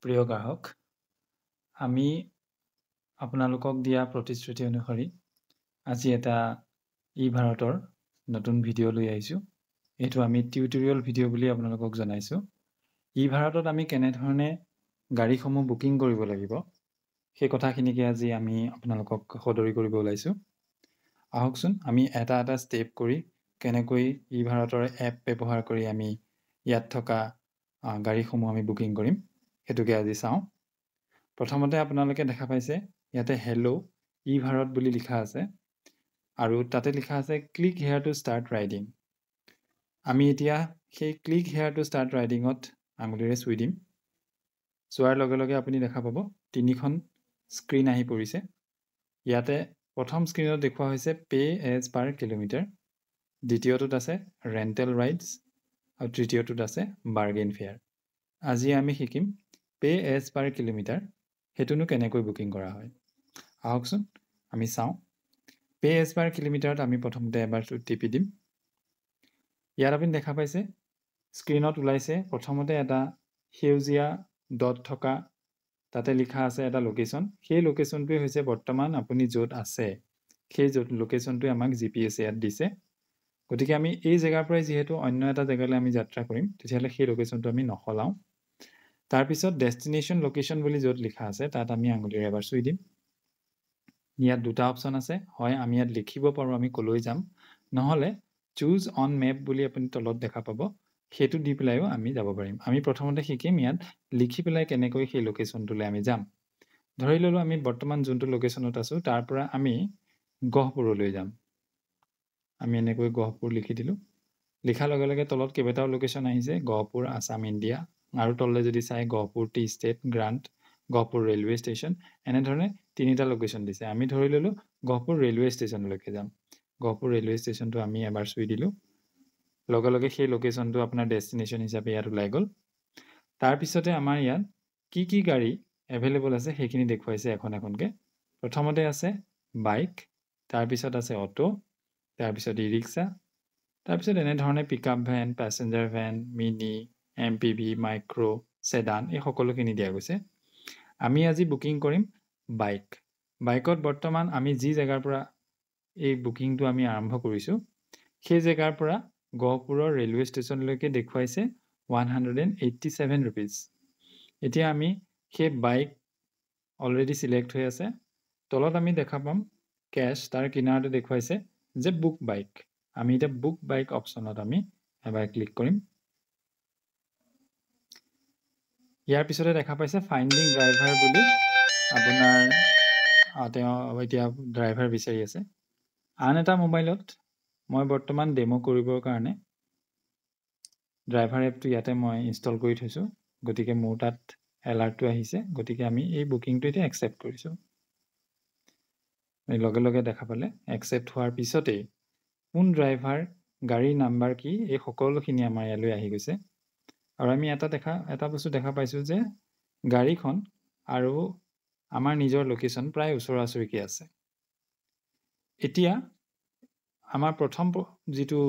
প্ৰিয় গ্ৰাহক, আমি আপোনালোকক দিয়া প্ৰতিশ্ৰুতি অনুসৰি আজি এটা ই-ভাৰতৰ নতুন ভিডিঅ' লৈ আহিছোঁ। এইটো আমি টিউটৰিয়েল ভিডিঅ' বুলি আপোনালোকক জনাইছোঁ। ই-ভাৰতত আমি কেনেধৰণে গাড়ীসমূহ বুকিং কৰিব লাগিব সেই কথাখিনিকে আজি আমি আপোনালোকক সদৰি কৰিব ওলাইছোঁ। আহকচোন আমি এটা এটা ষ্টেপ কৰি কেনেকৈ ই-ভাৰতৰ এপ ব্যৱহাৰ কৰি আমি ইয়াত থকা গাড়ীসমূহ আমি বুকিং কৰিম সেইটোকে আজি চাওঁ। প্ৰথমতে আপোনালোকে দেখা পাইছে ইয়াতে হেল্ল' ই-ভাৰত বুলি লিখা আছে আৰু তাতে লিখা আছে click hair to start riding. আমি এতিয়া সেই ক্লিক হেয়াৰ টু ষ্টাৰ্ট ৰাইডিঙত আঙুলিৰে চুই দিম। চোৱাৰ লগে লগে আপুনি দেখা পাব তিনিখন স্ক্ৰীন আহি পৰিছে। ইয়াতে প্ৰথম স্ক্ৰীনত দেখুওৱা হৈছে পে এজ পাৰ কিলোমিটাৰ, দ্বিতীয়টোত আছে ৰেণ্টেল ৰাইডছ আৰু তৃতীয়টোত আছে বাৰ্গেইন ফেয়াৰ। আজি আমি শিকিম পে এজ পাৰ কিলোমিটাৰ সেইটোনো কেনেকৈ বুকিং কৰা হয়। আহকচোন আমি চাওঁ। পে এজ পাৰ কিলোমিটাৰত আমি প্ৰথমতে এবাৰ টিপি দিম। ইয়াত আপুনি দেখা পাইছে স্ক্ৰীনত ওলাইছে প্ৰথমতে এটা সেউজীয়া ডট থকা, তাতে লিখা আছে এটা লোকেশ্যন। সেই লোকেশ্যনটোৱে হৈছে বৰ্তমান আপুনি য'ত আছে সেই লোকেশ্যনটোৱে আমাক GPS ইয়াত দিছে। গতিকে আমি এই জেগাৰ পৰাই যিহেতু অন্য এটা জেগালৈ আমি যাত্ৰা কৰিম তেতিয়াহ'লে সেই লোকেশ্যনটো আমি নসলাওঁ। তাৰপিছত ডেষ্টিনেশ্যন লোকেশ্যন বুলি য'ত লিখা আছে তাত আমি আঙুলিৰে এবাৰ চুই দিম। ইয়াত দুটা অপশ্যন আছে, হয় আমি ইয়াত লিখিব পাৰোঁ আমি ক'লৈ যাম, নহ'লে চুজ অন মেপ বুলি আপুনি তলত দেখা পাব সেইটো দি পেলাইও আমি যাব পাৰিম। আমি প্ৰথমতে শিকিম ইয়াত লিখি পেলাই কেনেকৈ সেই লোকেশ্যনটোলৈ আমি যাম। ধৰি ল'লোঁ আমি বৰ্তমান যোনটো লোকেশ্যনত আছোঁ তাৰ পৰা আমি গহপুৰলৈ যাম। আমি এনেকৈ গহপুৰ লিখি দিলোঁ। লিখাৰ লগে লগে তলত কেইবাটাও লোকেশ্যন আহিছে, গহপুৰ, আছাম, ইণ্ডিয়া, আৰু তললৈ যদি চাই Gohpur T state, grant, Gohpur railway station, এনেধৰণে তিনিটা লোকেশ্যন দিছে। আমি ধৰি ল'লোঁ গহপুৰ ৰেলৱে ষ্টেচনলৈকে যাম। গহপুৰ ৰেলৱে ষ্টেচনটো আমি এবাৰ চুই দিলোঁ। লগে লগে সেই লোকেশ্যনটো আপোনাৰ ডেষ্টিনেশ্যন হিচাপে ইয়াত ওলাই গ'ল। তাৰপিছতে আমাৰ ইয়াত কি কি গাড়ী এভেইলেবল আছে সেইখিনি দেখুৱাইছে এখন এখনকৈ। প্ৰথমতে আছে বাইক, তাৰপিছত আছে অটো, তাৰপিছত ই ৰিক্সা, তাৰপিছত এনেধৰণে pickup van, passenger van, mini, MPV, micro', sedan, এই সকলোখিনি দিয়া গৈছে। আমি আজি বুকিং কৰিম বাইক। বাইকত বৰ্তমান আমি যি জেগাৰ পৰা এই বুকিংটো আমি আৰম্ভ কৰিছোঁ সেই জেগাৰ পৰা গহপুৰৰ ৰেলৱে ষ্টেচনলৈকে দেখুৱাইছে 187 ৰুপিজ। এতিয়া আমি সেই বাইক অলৰেডি চিলেক্ট হৈ আছে। তলত আমি দেখা পাম কেছ, তাৰ কিনাৰতে দেখুৱাইছে যে বুক বাইক। আমি এতিয়া বুক বাইক অপশ্যনত আমি এবাৰ ক্লিক কৰিম। ইয়াৰ পিছতে দেখা পাইছে ফাইণ্ডিং ড্ৰাইভাৰ বুলি আপোনাৰ তেওঁ এতিয়া ড্ৰাইভাৰ বিচাৰি আছে। আন এটা মোবাইলত মই বৰ্তমান ডেমো কৰিবৰ কাৰণে ড্ৰাইভাৰ এপটো ইয়াতে মই ইনষ্টল কৰি থৈছোঁ, গতিকে মোৰ তাত এলাৰ্টটো আহিছে, গতিকে আমি এই বুকিংটো এতিয়া একচেপ্ট কৰিছোঁ। লগে লগে দেখা পালে একচেপ্ট হোৱাৰ পিছতেই কোন ড্ৰাইভাৰ, গাড়ীৰ নাম্বাৰ কি, এই সকলোখিনি আমাৰ ইয়ালৈ আহি গৈছে। আৰু আমি এটা বস্তু দেখা পাইছোঁ যে গাড়ীখন আৰু আমাৰ নিজৰ লোকেশ্যন প্ৰায় ওচৰা ওচৰিকৈ আছে। এতিয়া আমাৰ প্ৰথম যিটো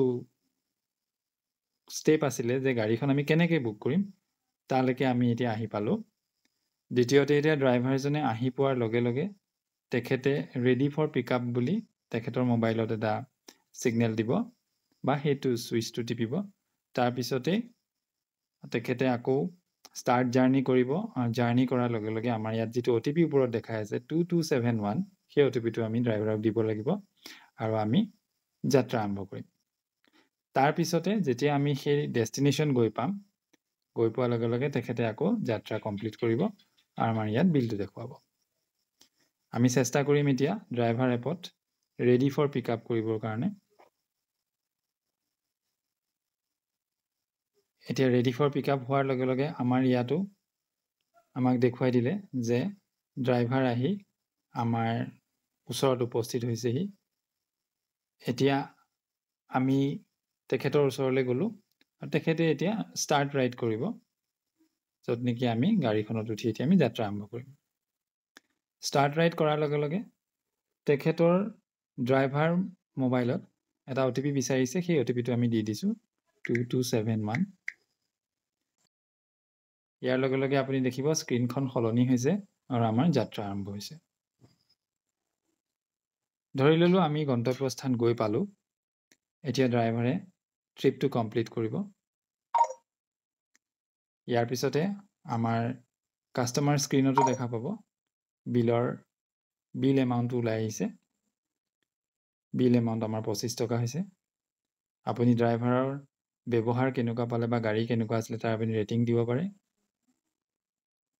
ষ্টেপ আছিলে যে গাড়ীখন আমি কেনেকৈ বুক কৰিম তালৈকে আমি এতিয়া আহি পালোঁ। দ্বিতীয়তে এতিয়া ড্ৰাইভাৰজনে আহি পোৱাৰ লগে লগে তেখেতে ৰেডি ফৰ পিকআপ বুলি তেখেতৰ মোবাইলত এটা ছিগনেল দিব বা সেইটো ছুইচটো টিপিব। তাৰপিছতেই তেখেতে আকৌ ষ্টাৰ্ট জাৰ্ণি কৰিব। জাৰ্ণি কৰাৰ লগে লগে আমাৰ ইয়াত যিটো OTP ওপৰত দেখাই আছে 2271, সেই OTPটো আমি ড্ৰাইভাৰক দিব লাগিব আৰু আমি যাত্ৰা আৰম্ভ কৰিম। তাৰপিছতে যেতিয়া আমি সেই ডেষ্টিনেশ্যন গৈ পাম, গৈ পোৱাৰ লগে লগে তেখেতে আকৌ যাত্ৰা কমপ্লিট কৰিব আৰু আমাৰ ইয়াত বিলটো দেখুৱাব। আমি চেষ্টা কৰিম এতিয়া ড্ৰাইভাৰ এপত ৰেডি ফৰ পিকআপ কৰিবৰ কাৰণে। এতিয়া ৰেডি ফৰ পিকআপ হোৱাৰ লগে লগে আমাৰ ইয়াতো আমাক দেখুৱাই দিলে যে ড্ৰাইভাৰ আহি আমাৰ ওচৰত উপস্থিত হৈছেহি। এতিয়া আমি তেখেতৰ ওচৰলৈ গ'লোঁ আৰু তেখেতে এতিয়া ষ্টাৰ্ট ৰাইড কৰিব, য'ত নেকি আমি গাড়ীখনত উঠি এতিয়া আমি যাত্ৰা আৰম্ভ কৰিম। ষ্টাৰ্ট ৰাইড কৰাৰ লগে লগে তেখেতৰ ড্ৰাইভাৰ মোবাইলত এটা OTP বিচাৰিছে, সেই OTPটো আমি দি দিছোঁ 2271। ইয়াৰ লগে লগে আপুনি দেখিব স্ক্ৰীনখন সলনি হৈছে আৰু আমাৰ যাত্ৰা আৰম্ভ হৈছে। ধৰি ললো আমি গন্তব্যস্থান গৈ পালো। এতিয়া ড্ৰাইভাৰে ট্ৰিপটো কমপ্লিট কৰিব। ইয়াৰ পিছতে আমাৰ কাষ্টমাৰ স্ক্ৰীনতো দেখা পাব বিল এমাউণ্টটো ওলাই আহিছে। বিল এমাউণ্ট আমাৰ 25 টকা হৈছে। আপুনি ড্ৰাইভাৰৰ ব্যৱহাৰ কেনেকুৱা পালে বা গাড়ী কেনেকুৱা আছিলে তাৰ আপুনি ৰেটিং দিব পাৰে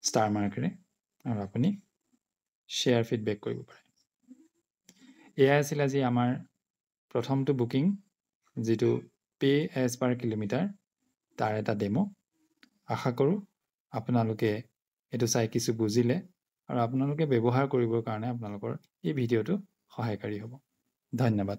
ষ্টাৰ মাৰ্কেৰে, আৰু আপুনি শ্বেয়াৰ ফিডবেক কৰিব পাৰে। এয়াই আছিল আজি আমাৰ প্ৰথমটো বুকিং, যিটো পে এজ পাৰ কিলোমিটাৰ, তাৰ এটা ডেমো। আশা কৰোঁ আপোনালোকে এইটো চাই কিছু বুজিলে আৰু আপোনালোকে ব্যৱহাৰ কৰিবৰ কাৰণে আপোনালোকৰ এই ভিডিঅ'টো সহায়কাৰী হ'ব। ধন্যবাদ।